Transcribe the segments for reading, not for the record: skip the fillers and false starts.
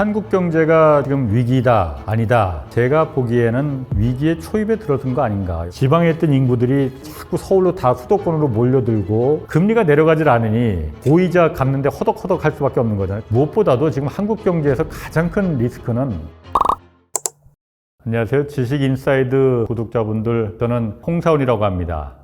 한국 경제가 지금 위기다 아니다, 제가 보기에는 위기의 초입에 들어선 거 아닌가. 지방에 있던 인구들이 자꾸 서울로 다 수도권으로 몰려들고 금리가 내려가질 않으니 보이자 갚는데 허덕허덕 할 수밖에 없는 거잖아요. 무엇보다도 지금 한국 경제에서 가장 큰 리스크는, 안녕하세요, 지식인사이드 구독자분들, 저는 홍사원이라고 합니다.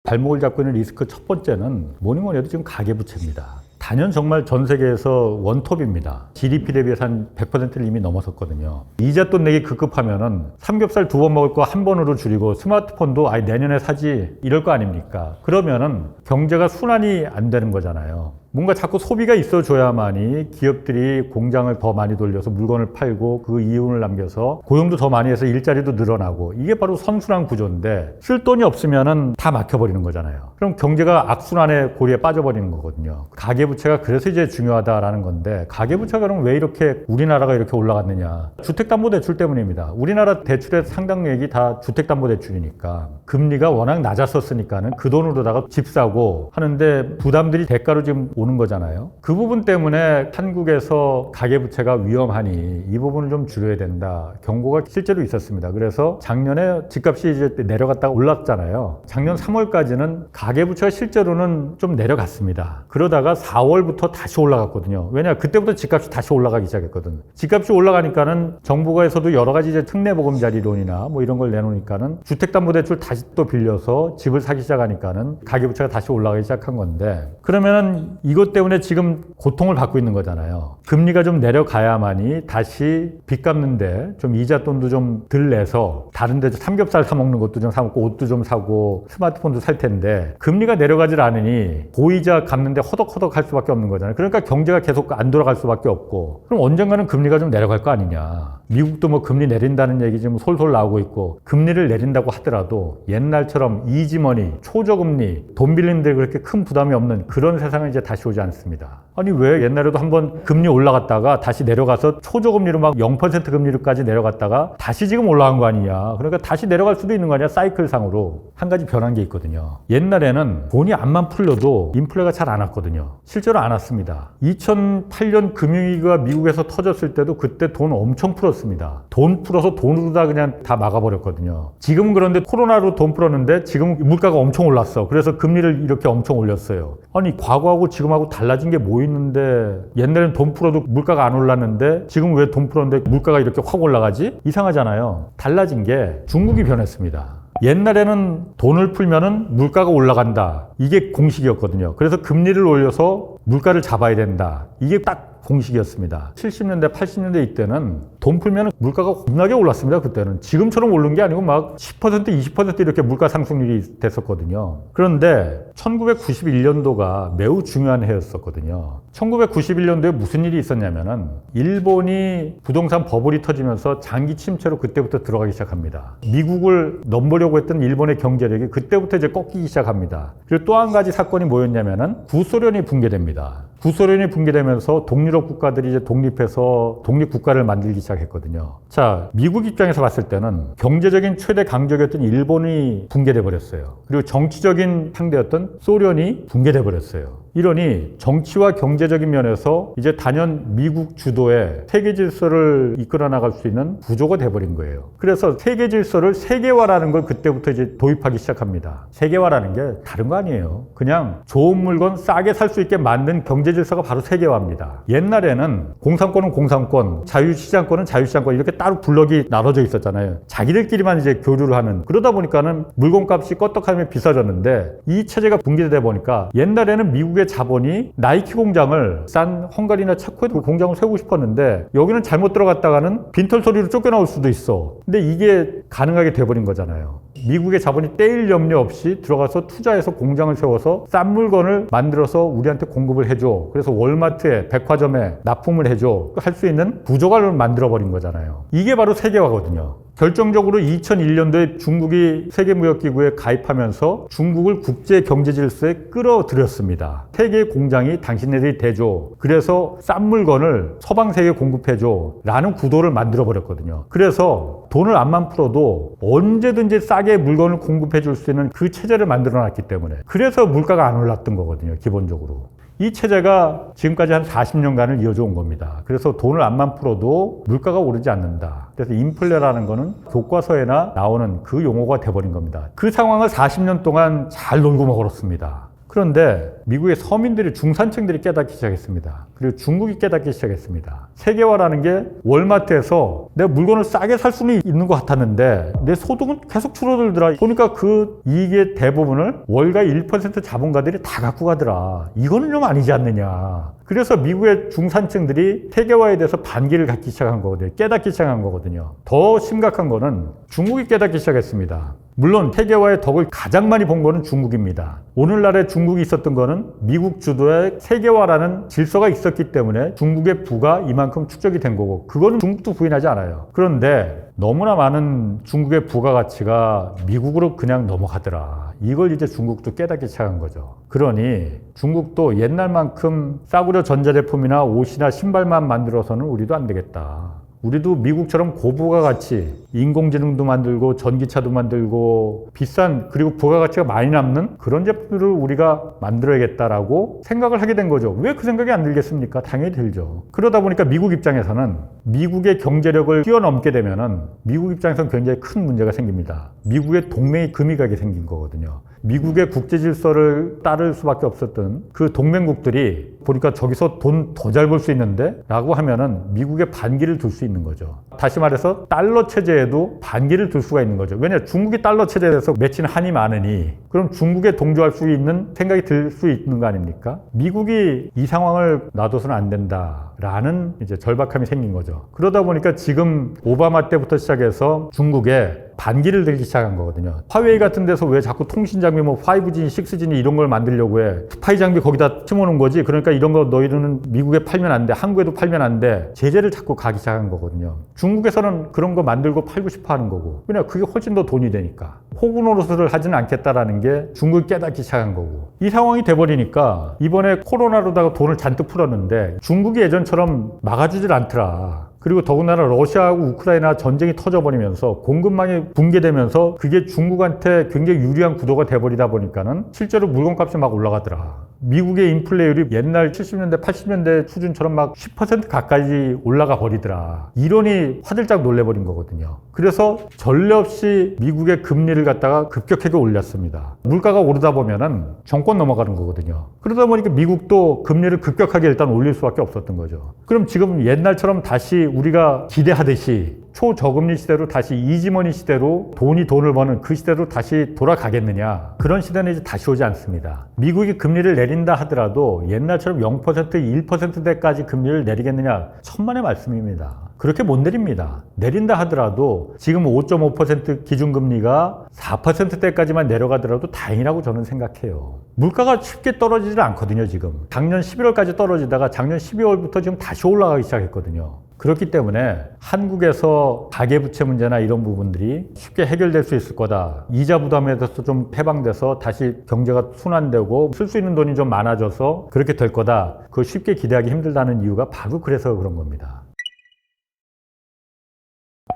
발목을 잡고 있는 리스크 첫 번째는 뭐니 해도 지금 가계부채입니다. 단연 정말 전 세계에서 원톱입니다. GDP 대비해서 한 100%를 이미 넘어섰거든요. 이자돈 내기 급급하면은 삼겹살 2번 먹을 거 1번으로 줄이고 스마트폰도 아예 내년에 사지 이럴 거 아닙니까? 그러면은 경제가 순환이 안 되는 거잖아요. 뭔가 자꾸 소비가 있어줘야만이 기업들이 공장을 더 많이 돌려서 물건을 팔고 그 이윤을 남겨서 고용도 더 많이 해서 일자리도 늘어나고, 이게 바로 선순환 구조인데 쓸 돈이 없으면은 다 막혀버리는 거잖아요. 그럼 경제가 악순환의 고리에 빠져버리는 거거든요. 가계부채가 그래서 이제 중요하다라는 건데, 가계부채가 그럼 왜 이렇게 우리나라가 이렇게 올라갔느냐? 주택담보대출 때문입니다. 우리나라 대출의 상당액이 다 주택담보대출이니까 금리가 워낙 낮았었으니까는 그 돈으로다가 집 사고 하는데 부담들이 대가로 지금 오는 거잖아요. 그 부분 때문에 한국에서 가계부채가 위험하니 이 부분을 좀 줄여야 된다, 경고가 실제로 있었습니다. 그래서 작년에 집값이 이제 내려갔다가 올랐잖아요. 작년 3월까지는 가계부채가 실제로는 좀 내려갔습니다. 그러다가 4월부터 다시 올라갔거든요. 왜냐, 그때부터 집값이 다시 올라가기 시작했거든. 집값이 올라가니까는 정부가에서도 여러 가지 이제 특례보금자리론이나 뭐 이런 걸 내놓으니까는 주택담보대출 다시 또 빌려서 집을 사기 시작하니까는 가계부채가 다시 올라가기 시작한 건데, 그러면은 이것 때문에 지금 고통을 받고 있는 거잖아요. 금리가 좀 내려가야만이 다시 빚 갚는데 좀 이자돈도 좀 덜 내서 다른 데 삼겹살 사 먹는 것도 좀 사 먹고 옷도 좀 사고 스마트폰도 살 텐데, 금리가 내려가질 않으니 보이자 갚는데 허덕허덕 할 수밖에 없는 거잖아요. 그러니까 경제가 계속 안 돌아갈 수밖에 없고, 그럼 언젠가는 금리가 좀 내려갈 거 아니냐. 미국도 뭐 금리 내린다는 얘기 지금 솔솔 나오고 있고, 금리를 내린다고 하더라도 옛날처럼 이지머니, 초저금리, 돈 빌리는데 그렇게 큰 부담이 없는 그런 세상은 이제 다시 오지 않습니다. 아니, 왜 옛날에도 한번 금리 올라갔다가 다시 내려가서 초저금리로 막 0% 금리로까지 내려갔다가 다시 지금 올라간 거 아니냐. 그러니까 다시 내려갈 수도 있는 거 아니야. 사이클상으로. 한 가지 변한 게 있거든요. 옛날에는 돈이 안만 풀려도 인플레가 잘 안 왔거든요. 실제로 안 왔습니다. 2008년 금융위기가 미국에서 터졌을 때도 그때 돈 엄청 풀었습니다. 돈 풀어서 돈으로 다 그냥 다 막아버렸거든요. 지금은 그런데 코로나로 돈 풀었는데 지금 물가가 엄청 올랐어. 그래서 금리를 이렇게 엄청 올렸어요. 아니, 과거하고 지금하고 달라진 게 뭐 있는데, 옛날엔 돈 풀어도 물가가 안 올랐는데 지금 왜 돈 풀었는데 물가가 이렇게 확 올라가지? 이상하잖아요. 달라진 게 중국이 변했습니다. 옛날에는 돈을 풀면은 물가가 올라간다, 이게 공식이었거든요. 그래서 금리를 올려서 물가를 잡아야 된다, 이게 딱 공식이었습니다. 70년대, 80년대 이때는 돈 풀면 물가가 겁나게 올랐습니다. 그때는 지금처럼 오른 게 아니고 막 10%, 20% 이렇게 물가 상승률이 됐었거든요. 그런데 1991년도가 매우 중요한 해였었거든요. 1991년도에 무슨 일이 있었냐면은 일본이 부동산 버블이 터지면서 장기 침체로 그때부터 들어가기 시작합니다. 미국을 넘보려고 했던 일본의 경제력이 그때부터 이제 꺾이기 시작합니다. 그리고 또 한 가지 사건이 뭐였냐면은 구소련이 붕괴됩니다. 구소련이 붕괴되면서 동유럽 국가들이 이제 독립해서 독립국가를 만들기 시작했거든요. 자, 미국 입장에서 봤을 때는 경제적인 최대 강적이었던 일본이 붕괴돼 버렸어요. 그리고 정치적인 상대였던 소련이 붕괴돼 버렸어요. 이러니 정치와 경제적인 면에서 이제 단연 미국 주도의 세계 질서를 이끌어 나갈 수 있는 구조가 돼버린 거예요. 그래서 세계 질서를 세계화라는 걸 그때부터 이제 도입하기 시작합니다. 세계화라는 게 다른 거 아니에요. 그냥 좋은 물건 싸게 살 수 있게 만든 경제 질서가 바로 세계화입니다. 옛날에는 공산권은 공산권, 자유시장권은 자유시장권, 이렇게 따로 블럭이 나눠져 있었잖아요. 자기들끼리만 이제 교류를 하는. 그러다 보니까는 물건값이 껐떡하면 비싸졌는데, 이 체제가 붕괴되다 보니까 옛날에는 미국의 자본이 나이키 공장을 싼 헝가리나 체코에 공장을 세우고 싶었는데 여기는 잘못 들어갔다가는 빈털터리로 쫓겨나올 수도 있어. 근데 이게 가능하게 돼버린 거잖아요. 미국의 자본이 떼일 염려 없이 들어가서 투자해서 공장을 세워서 싼 물건을 만들어서 우리한테 공급을 해줘. 그래서 월마트에, 백화점에 납품을 해줘. 할 수 있는 구조가 만들어버린 거잖아요. 이게 바로 세계화거든요. 결정적으로 2001년도에 중국이 세계무역기구에 가입하면서 중국을 국제 경제 질서에 끌어들였습니다. 세계 공장이 당신네들이 대줘. 그래서 싼 물건을 서방 세계에 공급해줘. 라는 구도를 만들어버렸거든요. 그래서 돈을 안만 풀어도 언제든지 싸게 물건을 공급해 줄 수 있는 그 체제를 만들어 놨기 때문에, 그래서 물가가 안 올랐던 거거든요, 기본적으로. 이 체제가 지금까지 한 40년간을 이어져 온 겁니다. 그래서 돈을 암만 풀어도 물가가 오르지 않는다. 그래서 인플레라는 거는 교과서에나 나오는 그 용어가 돼버린 겁니다. 그 상황을 40년 동안 잘 놀고 먹었습니다. 그런데 미국의 서민들이, 중산층들이 깨닫기 시작했습니다. 그리고 중국이 깨닫기 시작했습니다. 세계화라는 게 월마트에서 내 물건을 싸게 살 수는 있는 것 같았는데 내 소득은 계속 줄어들더라. 보니까 그 이익의 대부분을 월가 1% 자본가들이 다 갖고 가더라. 이거는 좀 아니지 않느냐. 그래서 미국의 중산층들이 세계화에 대해서 반기를 갖기 시작한 거거든요. 깨닫기 시작한 거거든요. 더 심각한 거는 중국이 깨닫기 시작했습니다. 물론 세계화의 덕을 가장 많이 본 거는 중국입니다. 오늘날의 중국이 있었던 거는 미국 주도의 세계화라는 질서가 있었기 때문에 중국의 부가 이만큼 축적이 된 거고, 그거는 중국도 부인하지 않아요. 그런데 너무나 많은 중국의 부가가치가 미국으로 그냥 넘어가더라. 이걸 이제 중국도 깨닫기 시작한 거죠. 그러니 중국도 옛날만큼 싸구려 전자제품이나 옷이나 신발만 만들어서는 우리도 안 되겠다. 우리도 미국처럼 고부가가치, 인공지능도 만들고 전기차도 만들고 비싼, 그리고 부가가치가 많이 남는 그런 제품들을 우리가 만들어야겠다라고 생각을 하게 된 거죠. 왜 그 생각이 안 들겠습니까? 당연히 들죠. 그러다 보니까 미국 입장에서는 미국의 경제력을 뛰어넘게 되면은 미국 입장에서는 굉장히 큰 문제가 생깁니다. 미국의 동맹이 금이 가게 생긴 거거든요. 미국의 국제 질서를 따를 수밖에 없었던 그 동맹국들이 보니까 저기서 돈 더 잘 벌 수 있는데 라고 하면은 미국의 반기를 둘 수 있는 거죠. 다시 말해서 달러 체제에도 반기를 둘 수가 있는 거죠. 왜냐, 중국이 달러 체제에서 맺힌 한이 많으니 그럼 중국에 동조할 수 있는 생각이 들 수 있는 거 아닙니까? 미국이 이 상황을 놔둬서는 안 된다라는 이제 절박함이 생긴 거죠. 그러다 보니까 지금 오바마 때부터 시작해서 중국에 반기를 들기 시작한 거거든요. 화웨이 같은 데서 왜 자꾸 통신 장비 뭐 5G, 6G 이런 걸 만들려고 해. 스파이 장비 거기다 심어놓은 거지. 그러니까 이런 거 너희들은 미국에 팔면 안 돼. 한국에도 팔면 안 돼. 제재를 자꾸 가기 시작한 거거든요. 중국에서는 그런 거 만들고 팔고 싶어 하는 거고. 그냥 그게 훨씬 더 돈이 되니까. 호구 노릇을 하지는 않겠다라는 게 중국이 깨닫기 시작한 거고. 이 상황이 돼버리니까 이번에 코로나로다가 돈을 잔뜩 풀었는데 중국이 예전처럼 막아주질 않더라. 그리고 더군다나 러시아하고 우크라이나 전쟁이 터져버리면서 공급망이 붕괴되면서 그게 중국한테 굉장히 유리한 구도가 돼버리다 보니까는 실제로 물건값이 막 올라가더라. 미국의 인플레율이 옛날 70년대, 80년대 수준처럼 막 10% 가까이 올라가 버리더라. 이러니 화들짝 놀래버린 거거든요. 그래서 전례 없이 미국의 금리를 갖다가 급격하게 올렸습니다. 물가가 오르다 보면은 정권 넘어가는 거거든요. 그러다 보니까 미국도 금리를 급격하게 일단 올릴 수밖에 없었던 거죠. 그럼 지금 옛날처럼 다시 우리가 기대하듯이 초저금리 시대로 다시 이지머니 시대로 돈을 버는 그 시대로 다시 돌아가겠느냐? 그런 시대는 이제 다시 오지 않습니다. 미국이 금리를 내린다 하더라도 옛날처럼 0%, 1%대까지 금리를 내리겠느냐? 천만의 말씀입니다. 그렇게 못 내립니다. 내린다 하더라도 지금 5.5% 기준금리가 4%대까지만 내려가더라도 다행이라고 저는 생각해요. 물가가 쉽게 떨어지질 않거든요, 지금. 작년 11월까지 떨어지다가 작년 12월부터 지금 다시 올라가기 시작했거든요. 그렇기 때문에 한국에서 가계부채 문제나 이런 부분들이 쉽게 해결될 수 있을 거다. 이자 부담에 대해서 좀 해방돼서 다시 경제가 순환되고 쓸 수 있는 돈이 좀 많아져서 그렇게 될 거다. 그거 쉽게 기대하기 힘들다는 이유가 바로 그래서 그런 겁니다.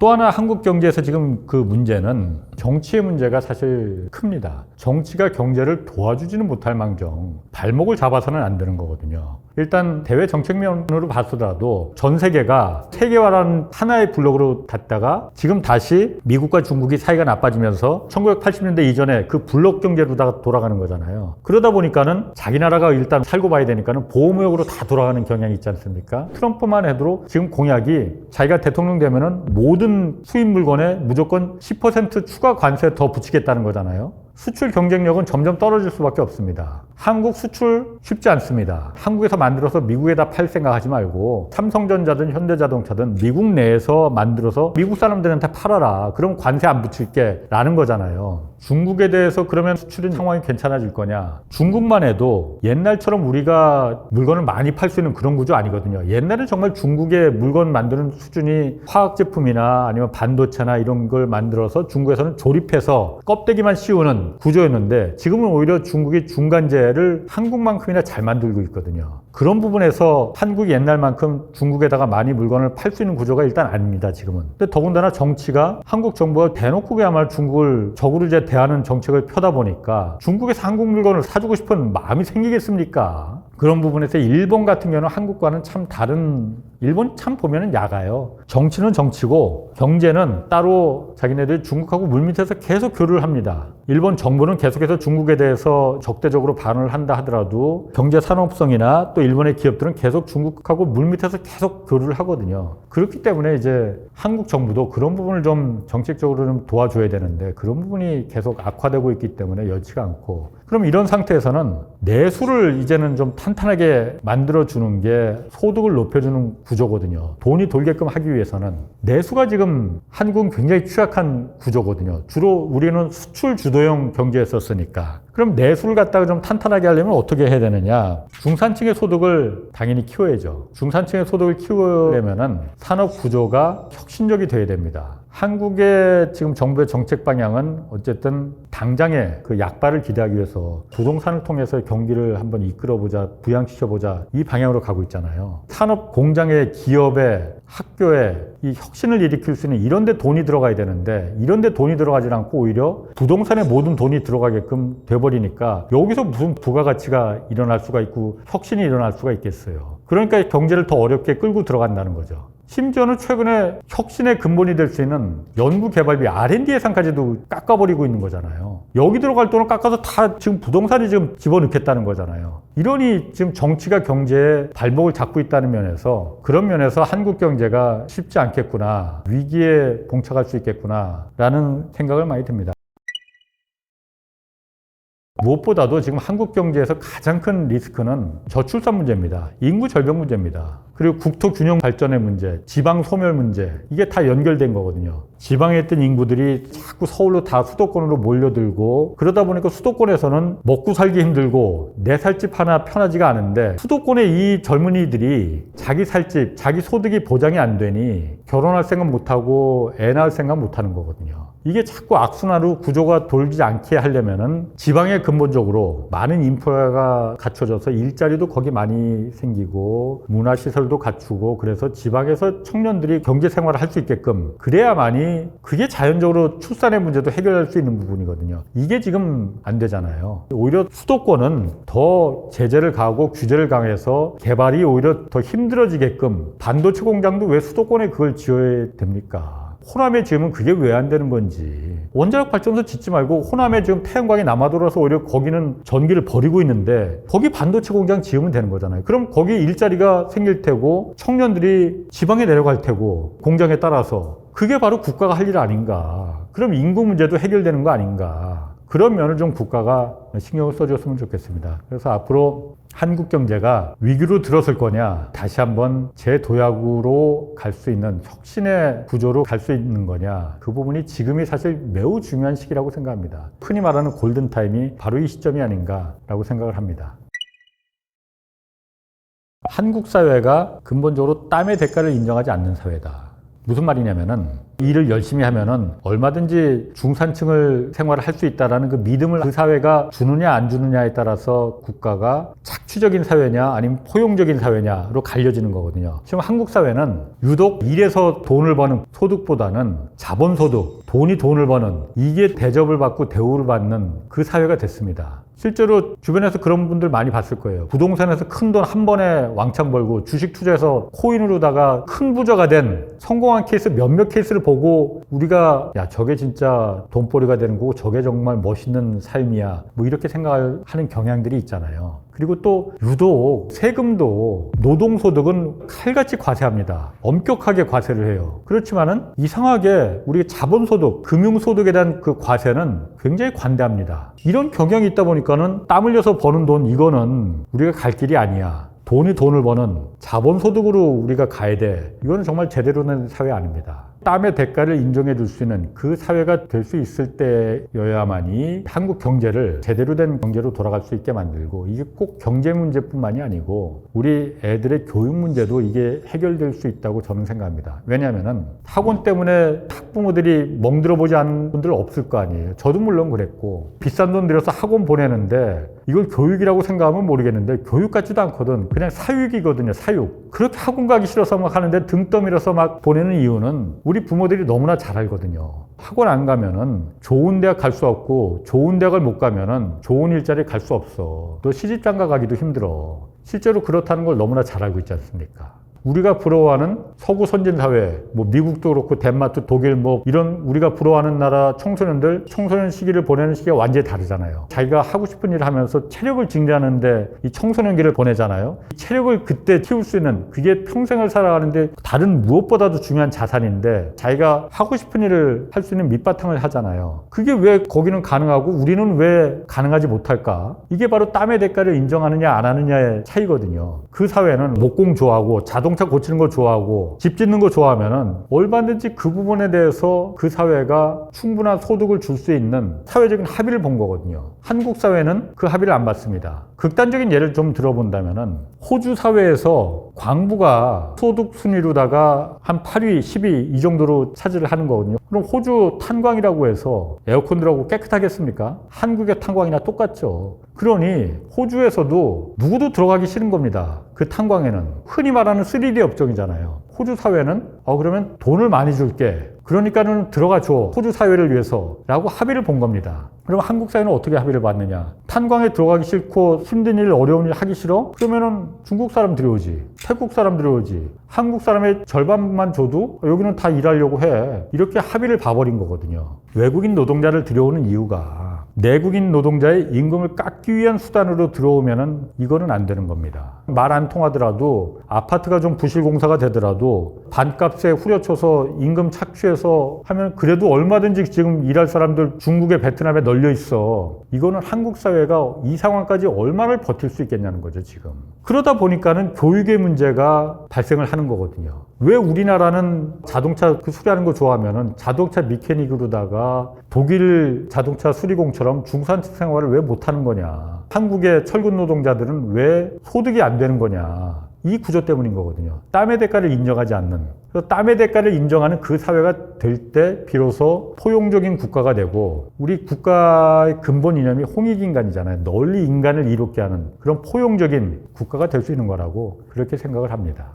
또 하나 한국 경제에서 지금 그 문제는 정치의 문제가 사실 큽니다. 정치가 경제를 도와주지는 못할 망정 발목을 잡아서는 안 되는 거거든요. 일단 대외 정책면으로 봤더라도 전 세계가 세계화라는 하나의 블록으로 갔다가 지금 다시 미국과 중국이 사이가 나빠지면서 1980년대 이전에 그 블록 경제로다가 돌아가는 거잖아요. 그러다 보니까는 자기 나라가 일단 살고 봐야 되니까는 보호무역으로 다 돌아가는 경향이 있지 않습니까? 트럼프만 해도 지금 공약이 자기가 대통령 되면은 모든 수입 물건에 무조건 10% 추가 관세 더 붙이겠다는 거잖아요. 수출 경쟁력은 점점 떨어질 수밖에 없습니다. 한국 수출 쉽지 않습니다. 한국에서 만들어서 미국에다 팔 생각하지 말고 삼성전자든 현대자동차든 미국 내에서 만들어서 미국 사람들한테 팔아라. 그럼 관세 안 붙일게 라는 거잖아요. 중국에 대해서 그러면 수출은 상황이 괜찮아질 거냐? 중국만 해도 옛날처럼 우리가 물건을 많이 팔 수 있는 그런 구조 아니거든요. 옛날엔 정말 중국의 물건 만드는 수준이 화학제품이나 아니면 반도체나 이런 걸 만들어서 중국에서는 조립해서 껍데기만 씌우는 구조였는데 지금은 오히려 중국이 중간재를 한국만큼이나 잘 만들고 있거든요. 그런 부분에서 한국이 옛날만큼 중국에다가 많이 물건을 팔 수 있는 구조가 일단 아닙니다, 지금은. 근데 더군다나 정치가 한국 정부가 대놓고 그야말로 중국을 적으로 대하는 정책을 펴다 보니까 중국에서 한국 물건을 사주고 싶은 마음이 생기겠습니까? 그런 부분에서 일본 같은 경우는 한국과는 참 다른, 일본 참 보면은 야가요. 정치는 정치고 경제는 따로 자기네들 중국하고 물밑에서 계속 교류를 합니다. 일본 정부는 계속해서 중국에 대해서 적대적으로 반응을 한다 하더라도 경제 산업성이나 또 일본의 기업들은 계속 중국하고 물밑에서 계속 교류를 하거든요. 그렇기 때문에 이제 한국 정부도 그런 부분을 좀 정책적으로 좀 도와줘야 되는데 그런 부분이 계속 악화되고 있기 때문에 여지가 않고, 그럼 이런 상태에서는 내수를 이제는 좀 탄탄하게 만들어주는 게 소득을 높여주는 구조거든요. 돈이 돌게끔 하기 위해서는 내수가 지금 한국은 굉장히 취약한 구조거든요. 주로 우리는 수출 주도형 경제였었으니까. 그럼 내수를 갖다가 좀 탄탄하게 하려면 어떻게 해야 되느냐? 중산층의 소득을 당연히 키워야죠. 중산층의 소득을 키우려면은 산업 구조가 혁신적이 돼야 됩니다. 한국의 지금 정부의 정책 방향은 어쨌든 당장에 그 약발을 기대하기 위해서 부동산을 통해서 경기를 한번 이끌어보자, 부양시켜보자, 이 방향으로 가고 있잖아요. 산업 공장에, 기업에, 학교에 이 혁신을 일으킬 수 있는 이런 데 돈이 들어가야 되는데 이런 데 돈이 들어가지 않고 오히려 부동산에 모든 돈이 들어가게끔 돼버리니까 여기서 무슨 부가가치가 일어날 수가 있고 혁신이 일어날 수가 있겠어요. 그러니까 경제를 더 어렵게 끌고 들어간다는 거죠. 심지어는 최근에 혁신의 근본이 될 수 있는 연구개발비 R&D 예산까지도 깎아버리고 있는 거잖아요. 여기 들어갈 돈을 깎아서 다 지금 부동산이 지금 집어넣겠다는 거잖아요. 이러니 지금 정치가 경제에 발목을 잡고 있다는 면에서, 그런 면에서 한국 경제가 쉽지 않겠구나, 위기에 봉착할 수 있겠구나 라는 생각을 많이 듭니다. 무엇보다도 지금 한국 경제에서 가장 큰 리스크는 저출산 문제입니다. 인구 절벽 문제입니다. 그리고 국토 균형 발전의 문제, 지방 소멸 문제, 이게 다 연결된 거거든요. 지방에 있던 인구들이 자꾸 서울로 다 수도권으로 몰려들고, 그러다 보니까 수도권에서는 먹고 살기 힘들고 내 살 집 하나 편하지가 않은데, 수도권의 이 젊은이들이 자기 살 집, 자기 소득이 보장이 안 되니 결혼할 생각 못하고 애 낳을 생각 못하는 거거든요. 이게 자꾸 악순환으로 구조가 돌지 않게 하려면은 지방에 근본적으로 많은 인프라가 갖춰져서 일자리도 거기 많이 생기고 문화시설도 갖추고, 그래서 지방에서 청년들이 경제생활을 할 수 있게끔 그래야만이 그게 자연적으로 출산의 문제도 해결할 수 있는 부분이거든요. 이게 지금 안 되잖아요. 오히려 수도권은 더 제재를 가하고 규제를 강해서 개발이 오히려 더 힘들어지게끔, 반도체 공장도 왜 수도권에 그걸 지어야 됩니까? 호남에 지으면 그게 왜 안 되는 건지. 원자력 발전소 짓지 말고 호남에 지금 태양광이 남아돌아서 오히려 거기는 전기를 버리고 있는데 거기 반도체 공장 지으면 되는 거잖아요. 그럼 거기 일자리가 생길 테고 청년들이 지방에 내려갈 테고 공장에 따라서, 그게 바로 국가가 할 일 아닌가. 그럼 인구 문제도 해결되는 거 아닌가. 그런 면을 좀 국가가 신경을 써줬으면 좋겠습니다. 그래서 앞으로 한국 경제가 위기로 들어설 거냐, 다시 한번 재도약으로 갈 수 있는 혁신의 구조로 갈 수 있는 거냐, 그 부분이 지금이 사실 매우 중요한 시기라고 생각합니다. 흔히 말하는 골든타임이 바로 이 시점이 아닌가라고 생각을 합니다. 한국 사회가 근본적으로 땀의 대가를 인정하지 않는 사회다. 무슨 말이냐면은, 일을 열심히 하면은 얼마든지 중산층을 생활을 할 수 있다라는 그 믿음을 그 사회가 주느냐 안 주느냐에 따라서 국가가 착취적인 사회냐 아니면 포용적인 사회냐로 갈려지는 거거든요. 지금 한국 사회는 유독 일해서 돈을 버는 소득보다는 자본소득, 돈이 돈을 버는, 이게 대접을 받고 대우를 받는 그 사회가 됐습니다. 실제로 주변에서 그런 분들 많이 봤을 거예요. 부동산에서 큰 돈 한 번에 왕창 벌고 주식 투자해서 코인으로다가 큰 부자가 된 성공한 케이스 몇몇 케이스를 보고 우리가 야, 저게 진짜 돈벌이가 되는 거고 저게 정말 멋있는 삶이야, 뭐 이렇게 생각하는 경향들이 있잖아요. 그리고 또 유독 세금도 노동소득은 칼같이 과세합니다. 엄격하게 과세를 해요. 그렇지만은 이상하게 우리 자본소득, 금융소득에 대한 그 과세는 굉장히 관대합니다. 이런 경향이 있다 보니까는 땀 흘려서 버는 돈, 이거는 우리가 갈 길이 아니야. 돈이 돈을 버는 자본소득으로 우리가 가야 돼. 이거는 정말 제대로 된 사회 아닙니다. 땀의 대가를 인정해 줄 수 있는 그 사회가 될 수 있을 때여야만이 한국 경제를 제대로 된 경제로 돌아갈 수 있게 만들고, 이게 꼭 경제 문제뿐만이 아니고 우리 애들의 교육 문제도 이게 해결될 수 있다고 저는 생각합니다. 왜냐하면은 학원 때문에 학부모들이 멍들어 보지 않은 분들 없을 거 아니에요. 저도 물론 그랬고, 비싼 돈 들여서 학원 보내는데 이걸 교육이라고 생각하면 모르겠는데 교육 같지도 않거든. 그냥 사육이거든요. 사육. 그렇게 학원 가기 싫어서 막 하는데 등 떠밀어서 막 보내는 이유는 우리 부모들이 너무나 잘 알거든요. 학원 안 가면은 좋은 대학 갈 수 없고, 좋은 대학을 못 가면은 좋은 일자리 갈 수 없어. 너 시집장가 가기도 힘들어. 실제로 그렇다는 걸 너무나 잘 알고 있지 않습니까? 우리가 부러워하는 서구 선진 사회, 뭐 미국도 그렇고 덴마크, 독일 뭐 이런 우리가 부러워하는 나라 청소년들 청소년 시기를 보내는 시기가 완전히 다르잖아요. 자기가 하고 싶은 일을 하면서 체력을 증진하는데 이 청소년기를 보내잖아요. 이 체력을 그때 키울 수 있는 그게 평생을 살아가는데 다른 무엇보다도 중요한 자산인데 자기가 하고 싶은 일을 할 수 있는 밑바탕을 하잖아요. 그게 왜 거기는 가능하고 우리는 왜 가능하지 못할까? 이게 바로 땀의 대가를 인정하느냐 안 하느냐의 차이거든요. 그 사회는 목공 좋아하고 자동차 고치는 거 좋아하고 집 짓는 거 좋아하면은 얼마든지 그 부분에 대해서 그 사회가 충분한 소득을 줄 수 있는 사회적인 합의를 본 거거든요. 한국 사회는 그 합의를 안 받습니다. 극단적인 예를 좀 들어본다면은 호주 사회에서 광부가 소득 순위로다가 한 8위, 10위 이 정도로 차지를 하는 거거든요. 그럼 호주 탄광이라고 해서 에어컨 들어가고 깨끗하겠습니까? 한국의 탄광이나 똑같죠. 그러니 호주에서도 누구도 들어가기 싫은 겁니다. 그 탄광에는. 흔히 말하는 3D 업종이잖아요. 호주 사회는 그러면 돈을 많이 줄게. 그러니까는 들어가 줘. 호주 사회를 위해서 라고 합의를 본 겁니다. 그럼 한국 사회는 어떻게 합의를 받느냐? 탄광에 들어가기 싫고 힘든 일, 어려운 일 하기 싫어? 그러면은 중국 사람 들여오지. 태국 사람 들여오지. 한국 사람의 절반만 줘도 여기는 다 일하려고 해. 이렇게 합의를 봐버린 거거든요. 외국인 노동자를 들여오는 이유가 내국인 노동자의 임금을 깎기 위한 수단으로 들어오면은 이거는 안 되는 겁니다. 말 안 통하더라도 아파트가 좀 부실공사가 되더라도 반값에 후려쳐서 임금 착취해서 하면 그래도 얼마든지 지금 일할 사람들 중국에 베트남에 널려 있어. 이거는 한국 사회가 이 상황까지 얼마나 버틸 수 있겠냐는 거죠, 지금. 그러다 보니까는 교육의 문제가 발생을 하는 거거든요. 왜 우리나라는 자동차 수리하는 거 좋아하면은 자동차 미케닉으로다가 독일 자동차 수리공처럼 중산층 생활을 왜 못하는 거냐. 한국의 철근 노동자들은 왜 소득이 안 되는 거냐. 이 구조 때문인 거거든요. 땀의 대가를 인정하지 않는. 그래서 땀의 대가를 인정하는 그 사회가 될 때 비로소 포용적인 국가가 되고 우리 국가의 근본 이념이 홍익인간이잖아요. 널리 인간을 이롭게 하는 그런 포용적인 국가가 될 수 있는 거라고 그렇게 생각을 합니다.